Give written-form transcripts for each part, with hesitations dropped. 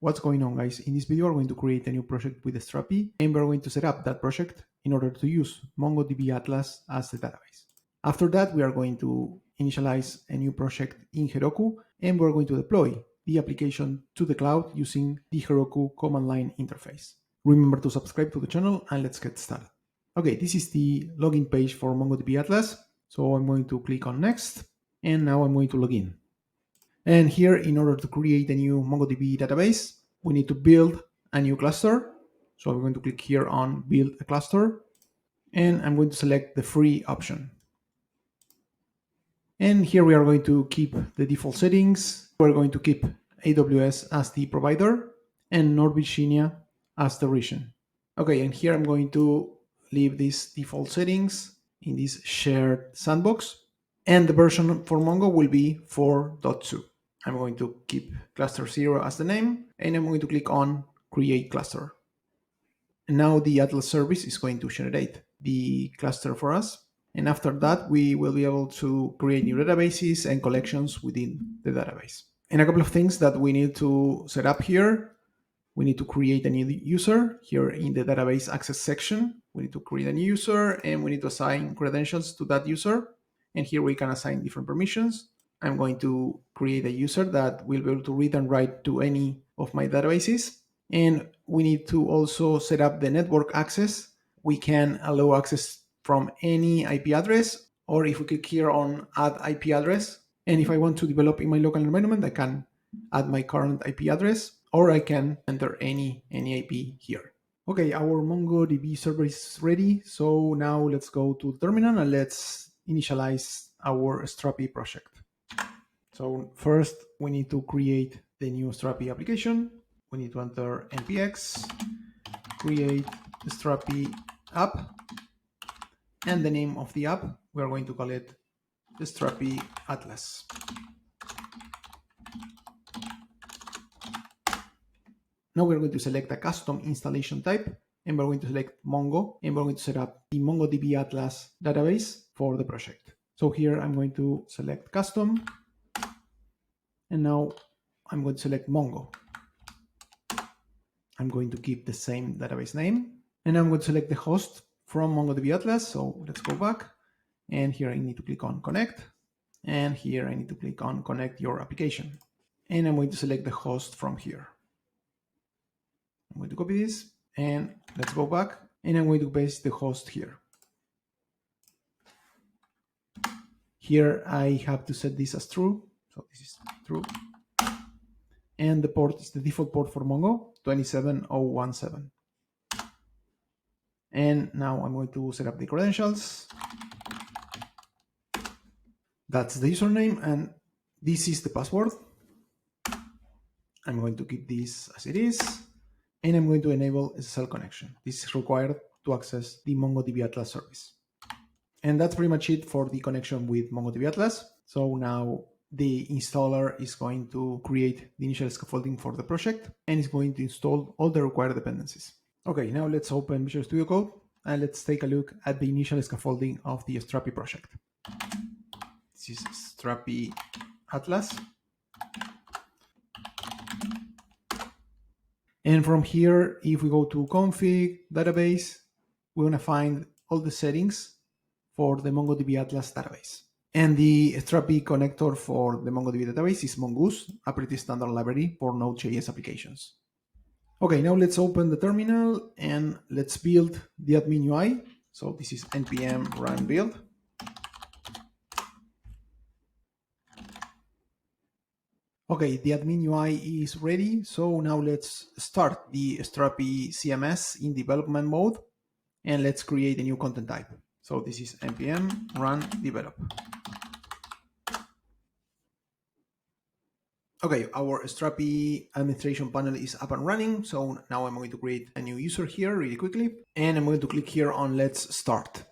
what's going on, guys? In this video, we're going to create a new project with Strapi, and we're going to set up that project in order to use MongoDB Atlas as the database. After that, we are going to initialize a new project in Heroku, and we're going to deploy the application to the cloud using the Heroku command line interface. Remember to subscribe to the channel, and let's get started. Okay, this is the login page for MongoDB Atlas. So I'm going to click on next, and now I'm going to log in. And here, in order to create a new MongoDB database, we need to build a new cluster. So I'm going to click here on build a cluster, and I'm going to select the free option. And here we are going to keep the default settings. We're going to keep AWS as the provider and North Virginia as the region. Okay, and here I'm going to leave these default settings in this shared sandbox. And the version for Mongo will be 4.2. I'm going to keep cluster 0 as the name, and I'm going to click on create cluster. And now the Atlas service is going to generate the cluster for us. And after that, we will be able to create new databases and collections within the database. And a couple of things that we need to set up here. We need to create a new user here in the database access section. We need to create a new user, and we need to assign credentials to that user. And here we can assign different permissions. I'm going to create a user that will be able to read and write to any of my databases. And we need to also set up the network access. We can allow access from any IP address, or if we click here on add IP address, and if I want to develop in my local environment, I can add my current IP address, or I can enter any IP here. Okay, our MongoDB server is ready. So now let's go to terminal and let's initialize our Strapi project. So first we need to create the new Strapi application. We need to enter npx create Strapi app, and the name of the app, we are going to call it Strapi Atlas. Now we're going to select a custom installation type, and we're going to select Mongo, and we're going to set up the MongoDB Atlas database for the project. So here I'm going to select custom, and now I'm going to select Mongo. I'm going to keep the same database name, and I'm going to select the host from MongoDB Atlas. So let's go back, and here I need to click on connect, and here I need to click on connect your application, and I'm going to select the host from here. I'm going to copy this, and let's go back, and I'm going to paste the host here. Here I have to set this as true, so this is true. And the port is the default port for Mongo, 27017. And now I'm going to set up the credentials. That's the username, and this is the password. I'm going to keep this as it is, and I'm going to enable SSL connection. This is required to access the MongoDB Atlas service. And that's pretty much it for the connection with MongoDB Atlas. So now the installer is going to create the initial scaffolding for the project, and it's going to install all the required dependencies. Okay, now let's open Visual Studio Code, and let's take a look at the initial scaffolding of the Strapi project. This is Strapi Atlas. And from here, if we go to config, database, we're going to find all the settings for the MongoDB Atlas database. And the Strapi connector for the MongoDB database is Mongoose, a pretty standard library for Node.js applications. Okay, now let's open the terminal and let's build the admin UI. So this is npm run build. Okay, the admin UI is ready. So now let's start the Strapi CMS in development mode, and let's create a new content type. So this is npm run develop. Okay, our Strapi administration panel is up and running. So now I'm going to create a new user here really quickly, and I'm going to click here on let's start.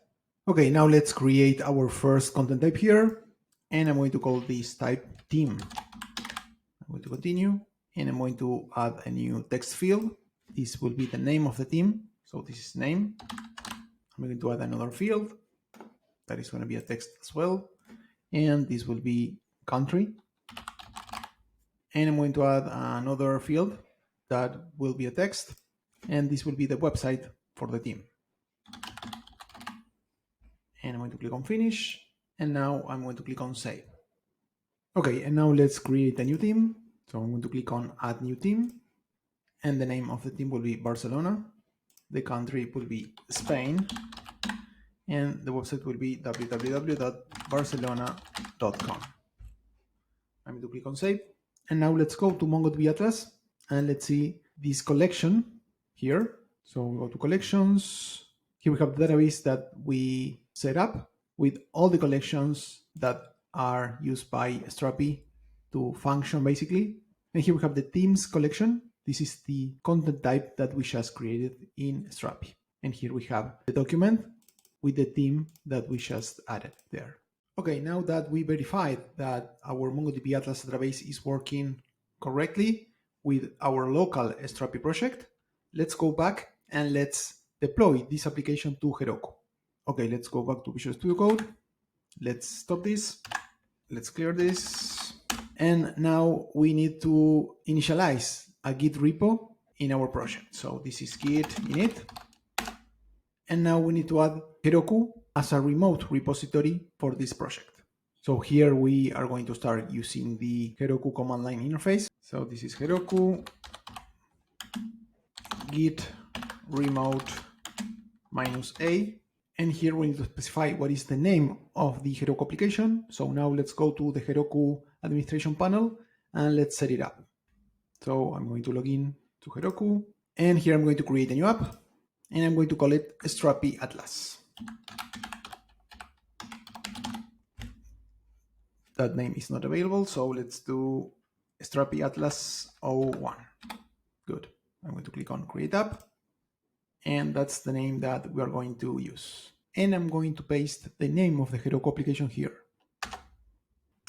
Okay, now let's create our first content type here, and I'm going to call this type team. I'm going to continue, and I'm going to add a new text field. This will be the name of the team. So this is name. I'm going to add another field that is going to be a text as well. And this will be country. And I'm going to add another field that will be a text, and this will be the website for the team. And I'm going to click on finish, and now I'm going to click on save. Okay, and now let's create a new team. So I'm going to click on add new team, and the name of the team will be Barcelona. The country will be Spain, and the website will be www.barcelona.com. I'm going to click on save. And now let's go to MongoDB Atlas and let's see this collection here. So we go to collections. Here we have the database that we set up with all the collections that are used by Strapi to function basically. And here we have the themes collection. This is the content type that we just created in Strapi. And here we have the document with the theme that we just added there. Okay, now that we verified that our MongoDB Atlas database is working correctly with our local Strapi project, let's go back and let's deploy this application to Heroku. Okay, let's go back to Visual Studio Code. Let's stop this. Let's clear this. And now we need to initialize a Git repo in our project. So this is Git init. And now we need to add Heroku as a remote repository for this project. So here we are going to start using the Heroku command line interface. So this is Heroku git remote -a. And here we need to specify what is the name of the Heroku application. So now let's go to the Heroku administration panel and let's set it up. So I'm going to log in to Heroku, and here I'm going to create a new app, and I'm going to call it Strapi Atlas. That name is not available, so let's do Strapi Atlas 01. Good. I'm going to click on Create App, and that's the name that we are going to use. And I'm going to paste the name of the Heroku application here.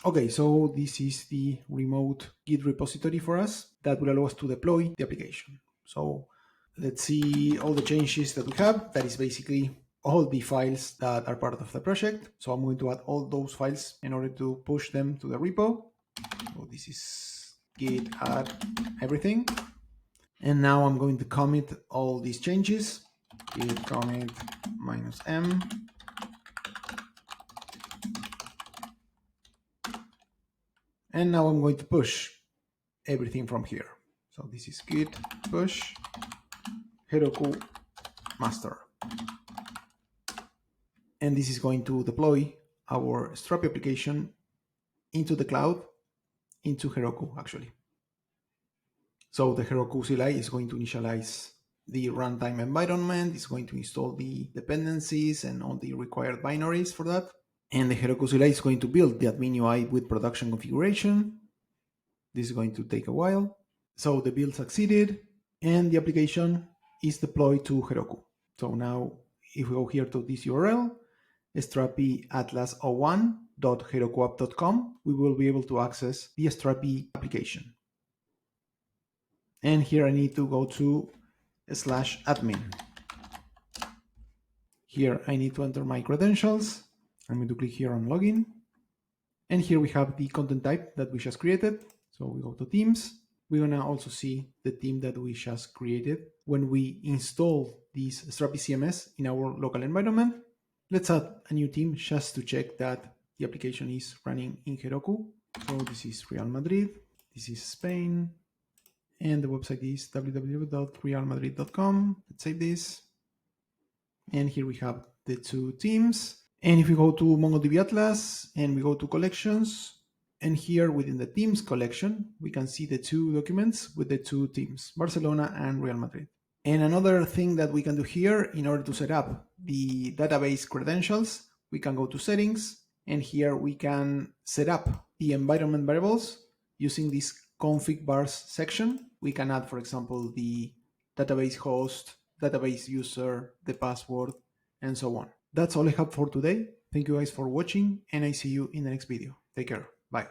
Okay, so this is the remote Git repository for us that will allow us to deploy the application. So let's see all the changes that we have. That is basically all the files that are part of the project. So I'm going to add all those files in order to push them to the repo. So this is git add everything. And now I'm going to commit all these changes. Git commit -m. And now I'm going to push everything from here. So this is git push Heroku master. And this is going to deploy our Strapi application into the cloud, into Heroku actually. So the Heroku CLI is going to initialize the runtime environment, it's going to install the dependencies and all the required binaries for that. And the Heroku CLI is going to build the admin UI with production configuration. This is going to take a while. So the build succeeded and the application is deployed to Heroku. So now if we go here to this URL, strapi-atlas01.herokuapp.com, we will be able to access the Strapi application. And here I need to go to /admin. Here I need to enter my credentials. I'm going to click here on login. And here we have the content type that we just created. So we go to themes. We're going to also see the theme that we just created when we install this Strapi CMS in our local environment. Let's add a new theme just to check that the application is running in Heroku. So this is Real Madrid, this is Spain, and the website is www.realmadrid.com. Let's save this. And here we have the two themes. And if we go to MongoDB Atlas and we go to collections, and here within the themes collection, we can see the two documents with the two themes, Barcelona and Real Madrid. And another thing that we can do here in order to set up the database credentials, we can go to settings, and here we can set up the environment variables using this config bars section. We can add, for example, the database host, database user, the password, and so on. That's all I have for today. Thank you guys for watching, and I see you in the next video. Take care. Bye.